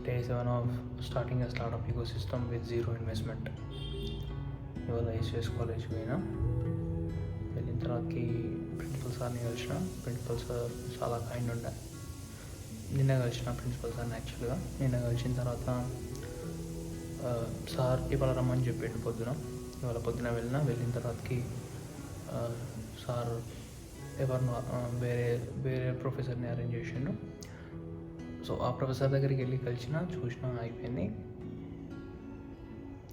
Day 7 of starting a startup ecosystem with zero investment. ఇవాళ ACS college వెళ్ళిన తర్వాతకి principal సార్ని కలిసిన. ప్రిన్సిపల్ సార్ చాలా కైండ్ ఉండే. నిన్న కలిసిన ప్రిన్సిపల్ సార్ని యాక్చువల్గా. నిన్న కలిసిన తర్వాత సార్ ఇవాళ రమ్మని చెప్పిండు ఇవాళ పొద్దున వెళ్ళిన తర్వాతకి సార్ ఎవరినో వేరే ప్రొఫెసర్ని అరేంజ్ చేసిండు. సో ఆ ప్రొఫెసర్ దగ్గరికి వెళ్ళి చూసిన అయిపోయింది.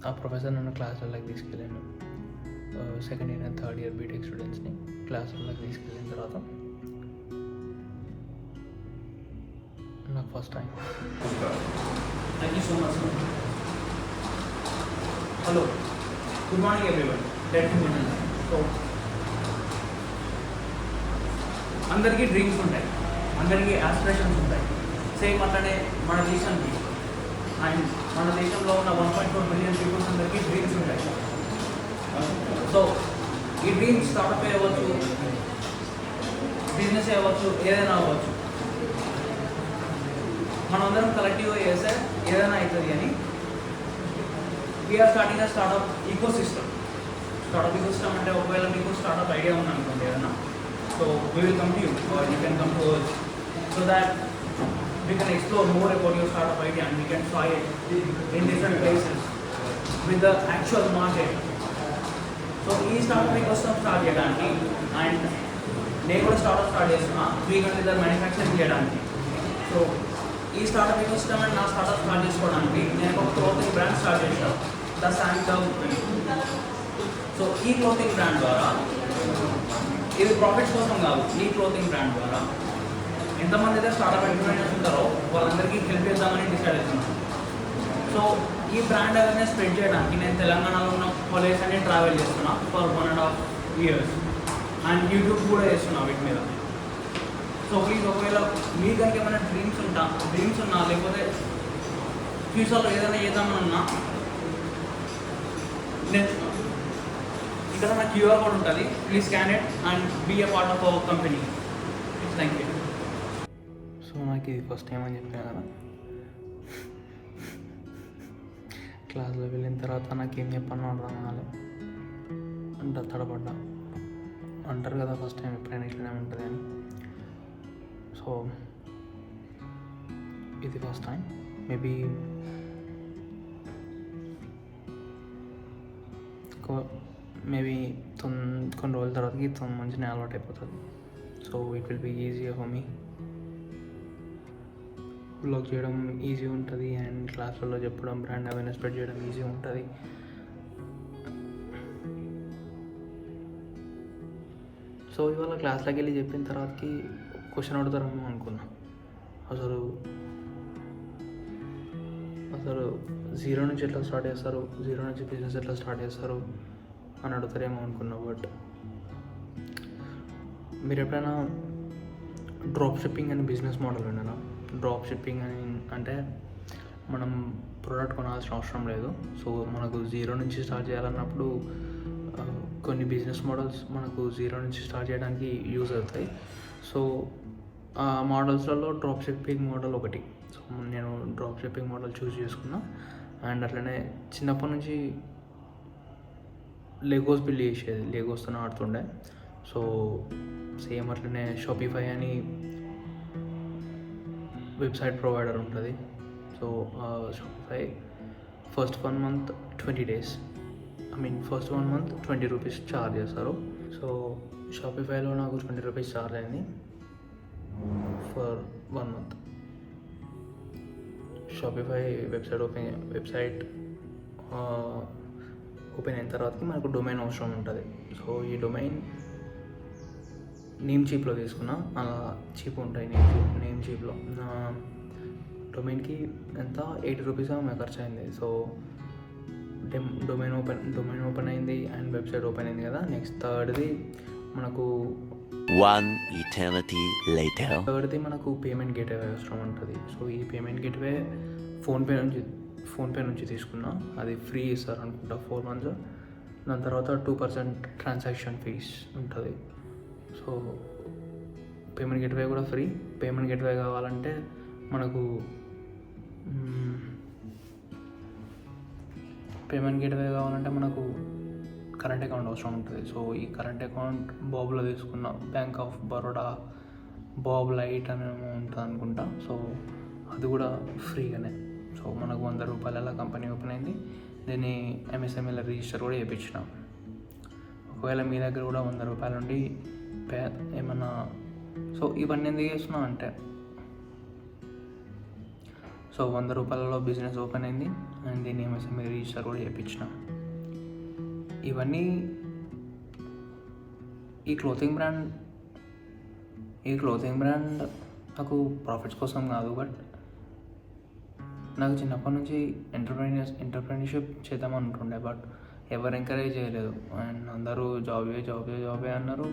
ఆ ప్రొఫెసర్ నన్ను క్లాసులలోకి తీసుకెళ్ళాను. Second year and third year BTech స్టూడెంట్స్ని క్లాసులలోకి తీసుకెళ్ళిన తర్వాత నాకు first time. Thank you so much. Hello, good morning everyone. So అందరికీ డ్రీమ్స్ ఉంటాయి, అందరికీ ఆస్పిరేషన్స్ ఉంటాయి. సేమ్ అట్లనే మన దేశానికి అండ్ మన దేశంలో ఉన్న 1.4 బిలియన్ పీపుల్స్ అందరికీ డ్రీమ్స్ ఉంటాయి. సో ఈ డ్రీమ్స్ స్టార్ట్అప్ అవ్వచ్చు, బిజినెస్ అవ్వచ్చు, ఏదైనా అవ్వచ్చు. మనమందరం కలెక్టివ్గా చేస్తే ఏదైనా అవుతుంది అని we are starting a startup ecosystem. Startup ecosystem అంటే ఒకవేళ మీకు స్టార్ట్అప్ ఐడియా ఉందనుకోండి ఏదైనా, so we will come to you or you can come to us so that we can explore more about your startup idea and we can try it in different places with the actual market. So ఈ startup ecosystem start చేయడానికి and నేను కూడా startup start చేస్తున్నా 3 litre manufacturing చేయడానికి. So ఈ startup ecosystem and నా startup start చేసుకోవడానికి నేను ఒక క్లోతింగ్ బ్రాండ్ స్టార్ట్ చేశాను, ద శాంకవ్. సో ఈ క్లోతింగ్ బ్రాండ్ ద్వారా, ఇది ప్రాఫిట్స్ కోసం కాదు, ఈ క్లోతింగ్ బ్రాండ్ ద్వారా ఎంతమంది అయితే స్టార్ట్అప్ ఎంటర్‌ప్రెన్యూర్స్ ఉంటారో వాళ్ళందరికీ హెల్ప్ చేద్దామని డిసైడ్ అవుతున్నాను. సో ఈ బ్రాండ్ అవేర్నెస్ స్ప్రెడ్ చేయడానికి నేను తెలంగాణలో ఉన్న కాలేజెస్ అన్ని ట్రావెల్ చేస్తున్నా ఫర్ 1.5 years అండ్ యూట్యూబ్ కూడా చేస్తున్నా వీటి మీద. సో ప్లీజ్, ఒకవేళ మీకు కనుక ఏమైనా డ్రీమ్స్ ఉన్నా లేకపోతే ఫ్యూచర్లో ఏదైనా చేద్దామని ఉన్నా, నేను ఇక్కడ నా క్యూఆర్ కోడ్ ఉంటుంది, please scan it and be a part of our company. Thank you. So నాకు ఇది ఫస్ట్ టైం అని చెప్పాను కదా. క్లాస్లో వెళ్ళిన తర్వాత నాకేం చెప్పాను అర్థం కాలే, అంటే తడబడ్డా. అంటారు కదా ఫస్ట్ టైం ఎప్పుడైనా ఇట్లనే ఉంటుంది అని. సో ఇది ఫస్ట్ టైం. మేబీ కొన్ని రోజుల తర్వాతకి మంచిగా అలవాటు అయిపోతుంది. So it will be easier for me. Blog చేయడం ఈజీ ఉంటుంది అండ్ క్లాసులలో చెప్పడం, బ్రాండ్ అవేర్నెస్ స్ప్రెడ్ చేయడం ఈజీ ఉంటుంది. సో ఇవాళ క్లాస్లోకి వెళ్ళి చెప్పిన తర్వాతకి క్వశ్చన్ అడుగుతారేమో అనుకున్నా. అసలు జీరో నుంచి ఎట్లా స్టార్ట్ చేస్తారు, జీరో నుంచి బిజినెస్ ఎట్లా స్టార్ట్ చేస్తారు అని అడుగుతారేమో అనుకున్నా. బట్ మీరు ఎప్పుడైనా డ్రాప్ షిప్పింగ్ అని బిజినెస్ మోడల్ విన్నారా? డ్రాప్ షిప్పింగ్ అని అంటే మనం ప్రోడక్ట్ కొనాల్సిన అవసరం లేదు. సో మనకు జీరో నుంచి స్టార్ట్ చేయాలన్నప్పుడు కొన్ని బిజినెస్ మోడల్స్ మనకు జీరో నుంచి స్టార్ట్ చేయడానికి యూజ్ అవుతాయి. సో ఆ మోడల్స్లలో డ్రాప్ షిప్పింగ్ మోడల్ ఒకటి. సో నేను డ్రాప్ షిప్పింగ్ మోడల్ చూస్ చేసుకున్నా. అండ్ అట్లనే చిన్నప్పటి నుంచి లెగోస్ బిల్డ్ చేసేది, లెగోస్తో ఆడుతుండే. సో సేమ్ అట్లనే షాపిఫై అని వెబ్సైట్ ప్రొవైడర్ ఉంటుంది. So Shopify first 1 month 20 days, first 1 month 20 rupees charge చేస్తారు. సో షాపిఫైలో నాకు 20 రూపీస్ ఛార్జ్ అయింది for 1 month. Shopify website open అయిన తర్వాతకి మనకు డొమైన్ అవసరం ఉంటుంది. సో ఈ డొమైన్ నేమ్ చీప్లో తీసుకున్నా, అలా చీప్ ఉంటాయి నేమ్ చీప్లో. డొమైన్కి ఎంత 80 రూపీస్ మాకు ఖర్చు అయింది. సో డొమైన్ ఓపెన్ అయింది అండ్ వెబ్సైట్ ఓపెన్ అయింది కదా. నెక్స్ట్ థర్డ్ది మనకు మనకు పేమెంట్ గేట్వే అవసరం ఉంటుంది. సో ఈ పేమెంట్ గేట్వే ఫోన్పే నుంచి తీసుకున్నా. అది ఫ్రీ ఇస్తారు అనుకుంటా 4 months. దాని తర్వాత 2% ట్రాన్సాక్షన్ ఫీస్ ఉంటుంది. సో పేమెంట్ గేట్వే కూడా ఫ్రీ. పేమెంట్ గేట్వే కావాలంటే మనకు పేమెంట్ గేట్వే కావాలంటే మనకు కరెంట్ అకౌంట్ అవసరం ఉంటుంది. సో ఈ కరెంట్ అకౌంట్ బాబ్లో తీసుకున్న bank of Baroda Bob light అని ఉంటుంది అనుకుంటా. సో అది కూడా ఫ్రీగానే. సో మనకు ₹100 కంపెనీ ఓపెన్ అయింది. దీన్ని ఎంఎస్ఎంఈలో రిజిస్టర్ కూడా చేయించిన. ఒకవేళ మీ దగ్గర కూడా ₹100 ఉండి ఏమన్నా, సో ఇవన్నీ ఎందుకు చేస్తున్నా అంటే, సో ₹100లో బిజినెస్ ఓపెన్ అయింది అండ్ దీన్ని ఎంఎస్ఎంఈ రిజిస్టర్ కూడా చేయించిన. ఇవన్నీ ఈ క్లోతింగ్ బ్రాండ్ నాకు ప్రాఫిట్స్ కోసం కాదు, బట్ నాకు చిన్నప్పటి నుంచి ఎంటర్ప్రెన్యూర్షిప్ చేద్దామని ఉంటుండే. బట్ ఎవరు ఎంకరేజ్ చేయలేదు అండ్ అందరూ జాబే అన్నారు.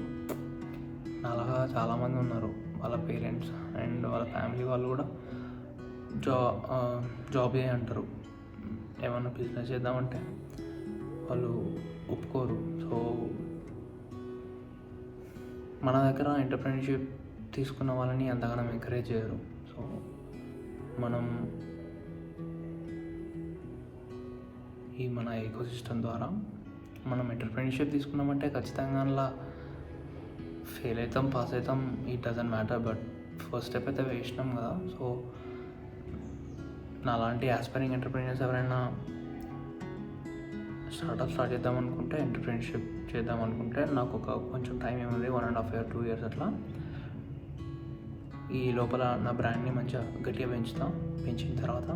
అలాగా చాలామంది ఉన్నారు, వాళ్ళ పేరెంట్స్ అండ్ వాళ్ళ ఫ్యామిలీ వాళ్ళు కూడా జాబే అంటారు. ఏమన్నా బిజినెస్ చేద్దామంటే వాళ్ళు ఒప్పుకోరు. సో మన దగ్గర ఎంటర్ప్రెన్యూర్షిప్ తీసుకున్న వాళ్ళని అంతగానం ఎంకరేజ్ చేయరు. సో మనం ఈ మన ఎకోసిస్టమ్ ద్వారా మనం ఎంటర్ప్రెన్యూర్షిప్ తీసుకున్నామంటే ఖచ్చితంగా అలా ఫెయిల్ అవుతాం, పాస్ అవుతాం, it doesn't matter. But first step అయితే వేసినాం కదా. సో నాలాంటి ఆస్పైరింగ్ ఎంటర్ప్రెన్యూర్స్ ఎవరైనా స్టార్ట్ చేద్దాం అనుకుంటే, ఎంటర్ప్రెన్యూర్షిప్ చేద్దాం అనుకుంటే, నాకు కొంచెం టైం ఏముంది, 1.5 years 2 years అట్లా. ఈ లోపల నా బ్రాండ్ని మంచిగా గట్టిగా పెంచిన తర్వాత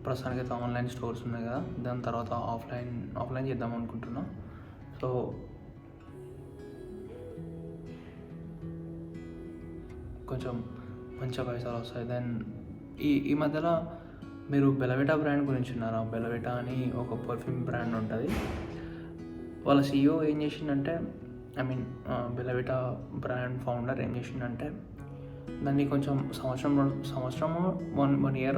ప్రస్తుతానికైతే ఆన్లైన్ స్టోర్స్ ఉన్నాయి కదా, దాని తర్వాత ఆఫ్లైన్ చేద్దాం అనుకుంటున్నా. సో కొంచెం మంచిగా పైసలు వస్తాయి. దెన్ ఈ మధ్యలో మీరు బెలవిటా బ్రాండ్ గురించి ఉన్నారా? బెలవిటా అని ఒక పర్ఫ్యూమ్ బ్రాండ్ ఉంటుంది. వాళ్ళ CEO ఏం చేసిందంటే, బెలవిటా బ్రాండ్ ఫౌండర్ ఏం చేసిందంటే, దాన్ని కొంచెం సంవత్సరం 1 year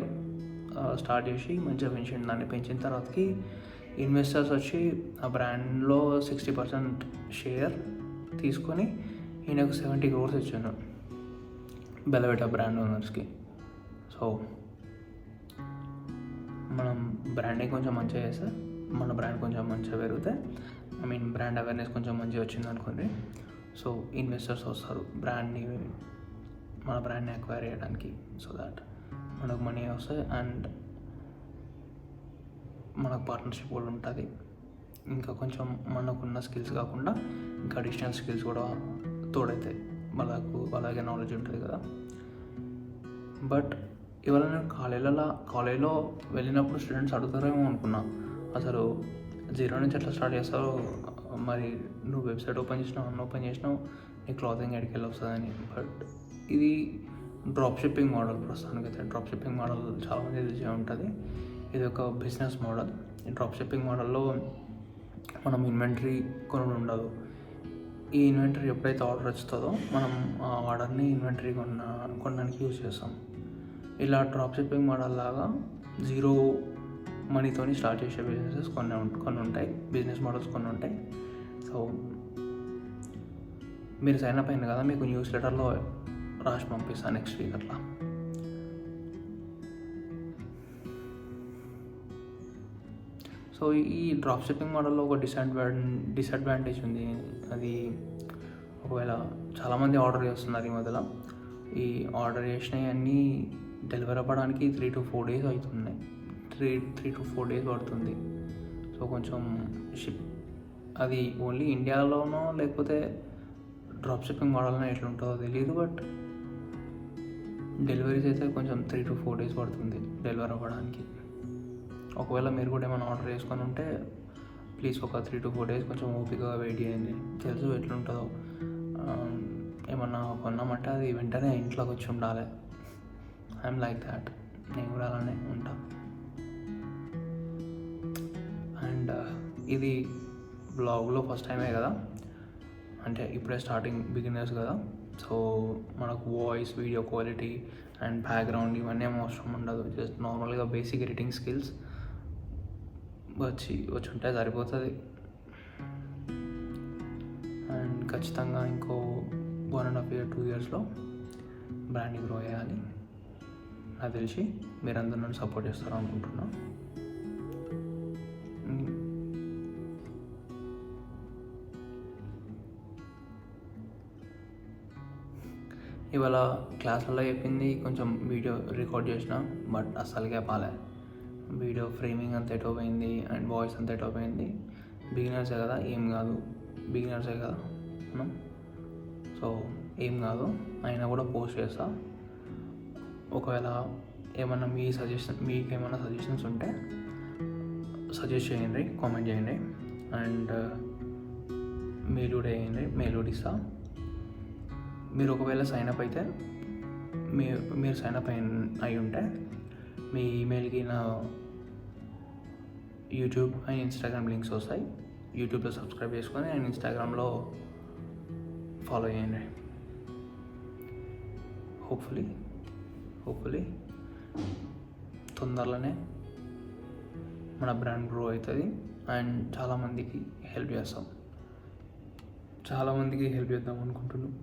స్టార్ట్ చేసి మంచిగా పెంచిండు. దాన్ని పెంచిన తర్వాతకి ఇన్వెస్టర్స్ వచ్చి ఆ బ్రాండ్లో 60% షేర్ తీసుకొని ఈయనకు 70 crores ఇచ్చాను బెలవిటా బ్రాండ్ ఓనర్స్కి. సో మనం బ్రాండింగ్ కొంచెం మంచిగా చేస్తే, మన బ్రాండ్ కొంచెం మంచిగా పెరిగితే, బ్రాండ్ అవేర్నెస్ కొంచెం మంచిగా వచ్చింది అనుకోండి, సో ఇన్వెస్టర్స్ వస్తారు మన బ్రాండ్ని అక్వైర్ చేయడానికి. సో దాట్ మనకు మనీ వస్తాయి అండ్ మనకు పార్ట్నర్షిప్ కూడా ఉంటుంది. ఇంకా కొంచెం మనకున్న స్కిల్స్ కాకుండా ఇంకా అడిషనల్ స్కిల్స్ కూడా తోడవుతాయి. అలాగే నాలెడ్జ్ ఉంటుంది కదా. బట్ ఇవాళ నేను కాలేజీలో వెళ్ళినప్పుడు స్టూడెంట్స్ అడుగుతారేమో అనుకున్నా, అసలు 0 నుంచి ఎట్లా స్టార్ట్ చేస్తారో, మరి నువ్వు వెబ్సైట్ ఓపెన్ చేసినావు నీ క్లాతింగ్ ఎక్కడికి వెళ్ళి వస్తుందని. బట్ ఇది డ్రాప్ షిప్పింగ్ మోడల్. ప్రస్తుతానికైతే డ్రాప్ షిప్పింగ్ మోడల్ చాలామంది తెలిసే ఉంటుంది. ఇది ఒక బిజినెస్ మోడల్. ఈ డ్రాప్ షిప్పింగ్ మోడల్లో మనం ఇన్వెంటరీ కొనడం ఉండదు. ఈ ఇన్వెంటరీ ఎప్పుడైతే ఆర్డర్ వస్తుందో మనం ఆ ఆర్డర్ని ఇన్వెంటరీ కొనడానికి యూజ్ చేస్తాం. ఇలా డ్రాప్ షిప్పింగ్ మోడల్ లాగా 0 మనీతోని స్టార్ట్ చేసే బిజినెసెస్ కొన్ని ఉంటాయి, బిజినెస్ మోడల్స్ కొన్ని ఉంటాయి. సో మీరు సైన్ అప్ అయింది కదా, మీకు న్యూస్ లెటర్లో రాసి పంపిస్తాను నెక్స్ట్ వీక్ అట్లా. సో ఈ డ్రాప్ షిప్పింగ్ మోడల్లో ఒక డిసడ్వాంటేజ్ ఉంది. అది ఒకవేళ చాలామంది ఆర్డర్ చేస్తున్నారు ఈ మధ్యలో. ఈ ఆర్డర్ చేసినవి అన్నీ డెలివరీ అవ్వడానికి 3 to 4 days అవుతున్నాయి. 3 to 4 days పడుతుంది. సో కొంచెం అది ఓన్లీ ఇండియాలోనో లేకపోతే డ్రాప్ షిప్పింగ్ మోడల్నో ఎట్లుంటుందో తెలియదు. బట్ డెలివరీస్ అయితే కొంచెం 3 to 4 days పడుతుంది డెలివరీ అవ్వడానికి. ఒకవేళ మీరు కూడా ఏమైనా ఆర్డర్ చేసుకొని ఉంటే ప్లీజ్ ఒక 3 to 4 days కొంచెం ఓపికగా వెయిట్ చేయండి. తెలుసు ఎట్లుంటుందో, ఏమన్నా కొన్నామంటే అది వెంటనే ఇంట్లోకి వచ్చి ఉండాలి. ఐఎమ్ లైక్ దాట్, నేను కూడా అలానే ఉంటా. అండ్ ఇది బ్లాగ్లో ఫస్ట్ టైమే కదా, అంటే ఇప్పుడే బిగినర్స్ కదా. సో మనకు voice, video quality and background ఇవన్నీ ఏమో అవసరం ఉండదు. జస్ట్ నార్మల్గా బేసిక్ ఎడిటింగ్ స్కిల్స్ వచ్చి ఉంటే సరిపోతుంది. అండ్ ఖచ్చితంగా ఇంకో 1.5 year 2 yearsలో బ్రాండ్ని గ్రో చేయాలి. నాకు తెలిసి మీరందరూ నన్ను సపోర్ట్ చేస్తారు అనుకుంటున్నా. ఇవాళ క్లాసులలో చెప్పింది కొంచెం వీడియో రికార్డ్ చేసిన, బట్ అస్సలుగా బాలే. వీడియో ఫ్రేమింగ్ అంత ఎటో పోయింది అండ్ వాయిస్ అంత ఎటో పోయింది. బిగినర్సే కదా, ఏం కాదు, బిగినర్సే కదా మనం, సో ఏం కాదు. అయినా కూడా పోస్ట్ చేస్తా. ఒకవేళ ఏమన్నా మీకు ఏమైనా సజెషన్స్ ఉంటే సజెస్ట్ చేయండి, కామెంట్ చేయండి. అండ్ మెయిల్ కూడా వేయండి, మెయిల్ కూడా ఇస్తా. మీరు ఒకవేళ సైన్అప్ అయితే మీరు సైన్అప్ అయి ఉంటే మీ ఈమెయిల్కి నా యూట్యూబ్ అండ్ ఇన్స్టాగ్రామ్ లింక్స్ వస్తాయి. యూట్యూబ్లో సబ్స్క్రైబ్ చేసుకొని అండ్ ఇన్స్టాగ్రామ్లో ఫాలో చేయండి. హోప్ఫుల్లీ తొందరలోనే మన బ్రాండ్ గ్రో అవుతుంది అండ్ చాలామందికి హెల్ప్ చేద్దాం అనుకుంటున్నాం.